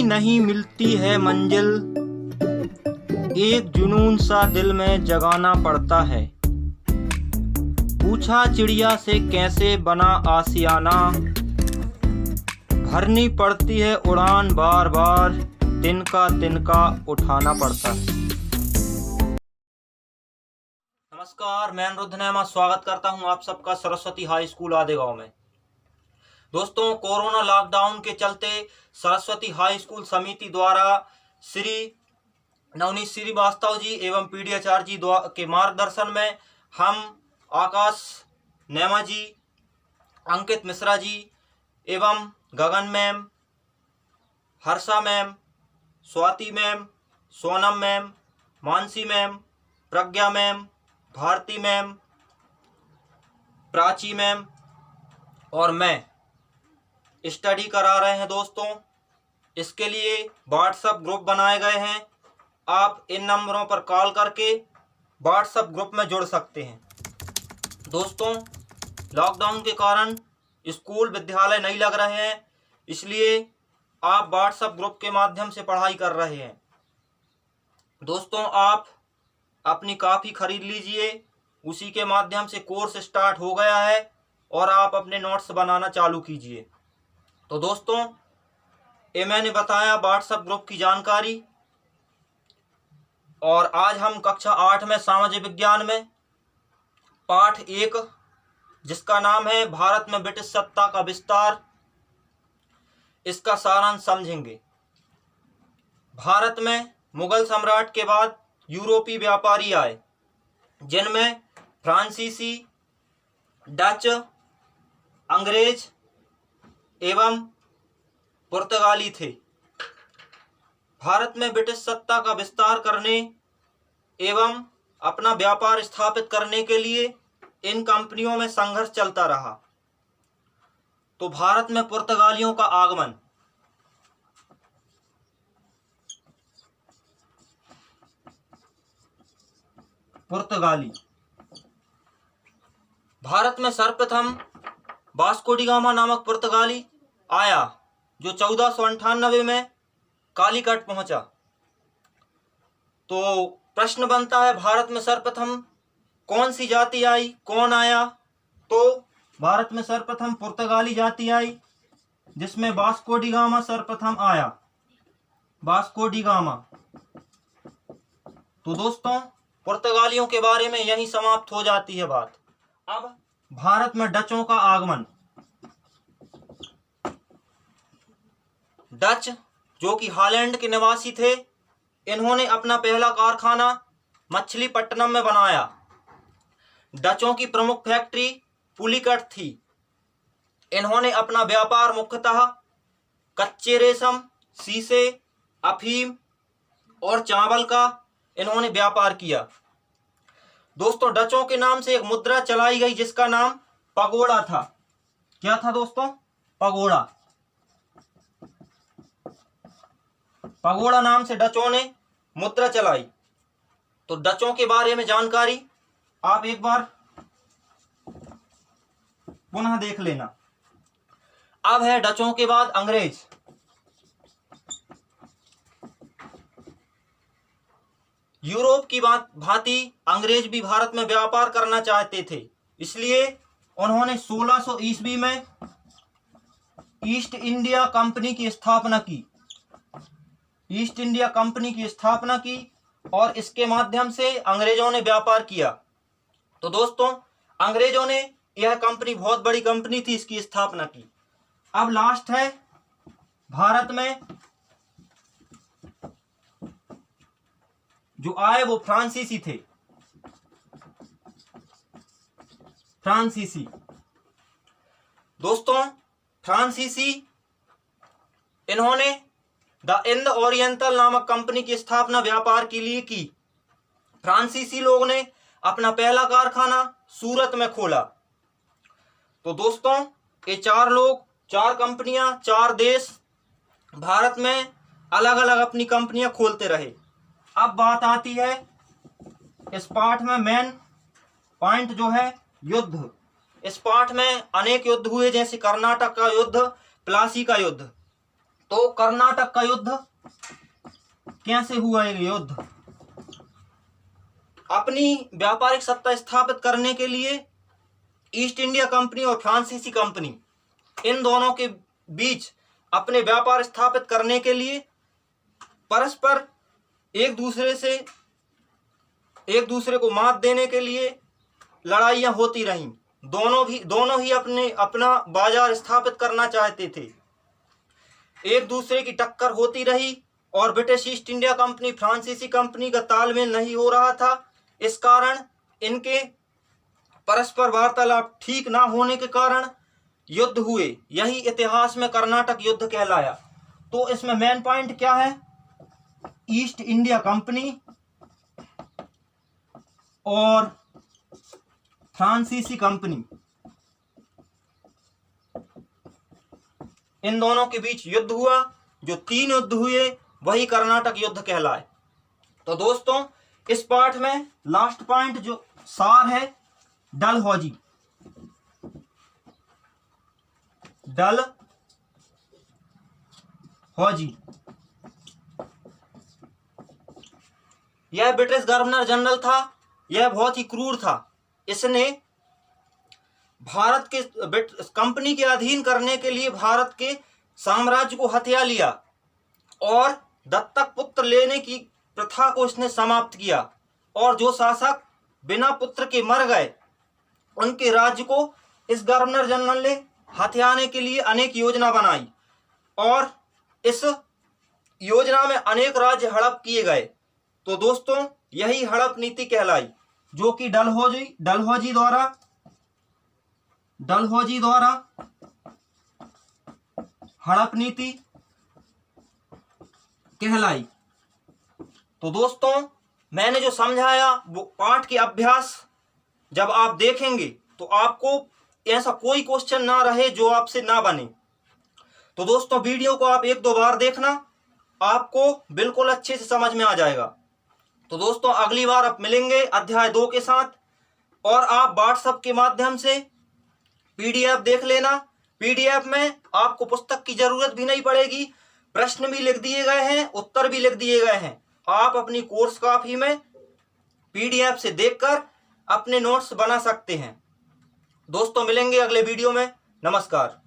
कहीं नहीं मिलती है मंजिल, एक जुनून सा दिल में जगाना पड़ता है। पूछा चिड़िया से कैसे बना आशियाना, भरनी पड़ती है उड़ान बार बार, तिनका तिनका उठाना पड़ता है। नमस्कार, मैं अनिरुद्ध नैमा स्वागत करता हूं आप सबका सरस्वती हाई स्कूल आदेगांव में। दोस्तों, कोरोना लॉकडाउन के चलते सरस्वती हाई स्कूल समिति द्वारा श्री नवनीत श्रीवास्तव जी एवं पीडीएचआर जी के मार्गदर्शन में हम आकाश नैमा जी, अंकित मिश्रा जी एवं Gagan ma'am, Harsha ma'am, Swati ma'am, Sonam ma'am, Mansi ma'am, Pragya ma'am, Bharti ma'am, Prachi ma'am और मैं स्टडी करा रहे हैं। दोस्तों, इसके लिए व्हाट्सएप ग्रुप बनाए गए हैं। आप इन नंबरों पर कॉल करके व्हाट्सएप ग्रुप में जुड़ सकते हैं। दोस्तों, लॉकडाउन के कारण स्कूल विद्यालय नहीं लग रहे हैं, इसलिए आप व्हाट्सएप ग्रुप के माध्यम से पढ़ाई कर रहे हैं। दोस्तों, आप अपनी कॉपी खरीद लीजिए, उसी के माध्यम से कोर्स स्टार्ट हो गया है और आप अपने नोट्स बनाना चालू कीजिए। तो दोस्तों, ये मैंने बताया व्हाट्सएप ग्रुप की जानकारी। और आज हम कक्षा 8 में सामाजिक विज्ञान में पाठ 1, जिसका नाम है भारत में ब्रिटिश सत्ता का विस्तार, इसका सारांश समझेंगे। भारत में मुगल सम्राट के बाद यूरोपीय व्यापारी आए, जिनमें फ्रांसीसी, डच, अंग्रेज एवं पुर्तगाली थे। भारत में ब्रिटिश सत्ता का विस्तार करने एवं अपना व्यापार स्थापित करने के लिए इन कंपनियों में संघर्ष चलता रहा। तो भारत में पुर्तगालियों का आगमन, पुर्तगाली भारत में सर्वप्रथम वास्को डी गामा नामक पुर्तगाली आया, जो 1498 में कालीकट पहुंचा। तो प्रश्न बनता है, भारत में सर्वप्रथम कौन सी जाति आई, कौन आया? तो भारत में सर्वप्रथम पुर्तगाली जाति आई, जिसमें वास्को डी गामा सर्वप्रथम आया, वास्को डी गामा। तो दोस्तों, पुर्तगालियों के बारे में यही समाप्त हो जाती है बात। अब भारत में डचों का आगमन। डच, जो कि हॉलैंड के निवासी थे, इन्होंने अपना पहला कारखाना मछलीपट्टनम में बनाया। डचों की प्रमुख फैक्ट्री पुलिकट थी। इन्होंने अपना व्यापार मुख्यतः कच्चे रेशम, शीशे, अफीम और चावल का इन्होंने व्यापार किया। दोस्तों, डचों के नाम से एक मुद्रा चलाई गई, जिसका नाम पगोड़ा था। क्या था दोस्तों? पगोड़ा। पगोड़ा नाम से डचों ने मुद्रा चलाई। तो डचों के बारे में जानकारी आप एक बार पुनः देख लेना। अब है डचों के बाद अंग्रेज। यूरोप की भांति अंग्रेज भी भारत में व्यापार करना चाहते थे, इसलिए उन्होंने 1600 ईस्वी में ईस्ट इंडिया कंपनी की स्थापना की। ईस्ट इंडिया कंपनी की स्थापना की और इसके माध्यम से अंग्रेजों ने व्यापार किया। तो दोस्तों, अंग्रेजों ने, यह कंपनी बहुत बड़ी कंपनी थी, इसकी स्थापना की। अब लास्ट है भारत में जो आए वो फ्रांसीसी थे। फ्रांसीसी दोस्तों, फ्रांसीसी इन्होंने द इंड ओरिएंटल नामक कंपनी की स्थापना व्यापार के लिए की। फ्रांसीसी लोग ने अपना पहला कारखाना सूरत में खोला। तो दोस्तों, ये 4 लोग, 4 कंपनियां, 4 देश भारत में अलग अलग अपनी कंपनियां खोलते रहे। अब बात आती है इस पाठ में मेन पॉइंट जो है युद्ध। इस पाठ में अनेक युद्ध हुए, जैसे कर्नाटक का युद्ध, प्लासी का युद्ध। तो कर्नाटक का युद्ध कैसे हुआ? ये युद्ध अपनी व्यापारिक सत्ता स्थापित करने के लिए ईस्ट इंडिया कंपनी और फ्रांसीसी कंपनी, इन दोनों के बीच अपने व्यापार स्थापित करने के लिए परस्पर एक दूसरे को मात देने के लिए लड़ाइयां होती रहीं। दोनों ही अपना बाजार स्थापित करना चाहते थे। एक दूसरे की टक्कर होती रही और ब्रिटिश ईस्ट इंडिया कंपनी फ्रांसीसी कंपनी का तालमेल नहीं हो रहा था। इस कारण इनके परस्पर वार्तालाप ठीक ना होने के कारण युद्ध हुए। यही इतिहास में कर्नाटक युद्ध कहलाया। तो इसमें मेन पॉइंट क्या है? ईस्ट इंडिया कंपनी और फ्रांसीसी कंपनी, इन दोनों के बीच युद्ध हुआ। जो 3 युद्ध हुए वही कर्नाटक युद्ध कहलाए। तो दोस्तों, इस पाठ में लास्ट पॉइंट जो सार है, डलहौजी। यह ब्रिटिश गवर्नर जनरल था। यह बहुत ही क्रूर था। इसने भारत के कंपनी के अधीन करने के लिए भारत के साम्राज्य को हथिया लिया और दत्तक पुत्र लेने की प्रथा को इसने समाप्त किया। और जो शासक बिना पुत्र के मर गए, उनके राज्य को इस गवर्नर जनरल ने हथियाने के लिए अनेक योजना बनाई और इस योजना में अनेक राज्य हड़प किए गए। तो दोस्तों, यही हड़प नीति कहलाई, जो कि डलहौजी द्वारा हड़प नीति कहलाई। तो दोस्तों, मैंने जो समझाया वो पाठ के अभ्यास जब आप देखेंगे तो आपको ऐसा कोई क्वेश्चन ना रहे जो आपसे ना बने। तो दोस्तों, वीडियो को आप 1-2 बार देखना, आपको बिल्कुल अच्छे से समझ में आ जाएगा। तो दोस्तों, अगली बार आप मिलेंगे अध्याय 2 के साथ, और आप व्हाट्सएप के माध्यम से पीडीएफ देख लेना। पीडीएफ में आपको पुस्तक की जरूरत भी नहीं पड़ेगी। प्रश्न भी लिख दिए गए हैं, उत्तर भी लिख दिए गए हैं। आप अपनी कोर्स कॉपी में पीडीएफ से देखकर अपने नोट्स बना सकते हैं। दोस्तों, मिलेंगे अगले वीडियो में। नमस्कार।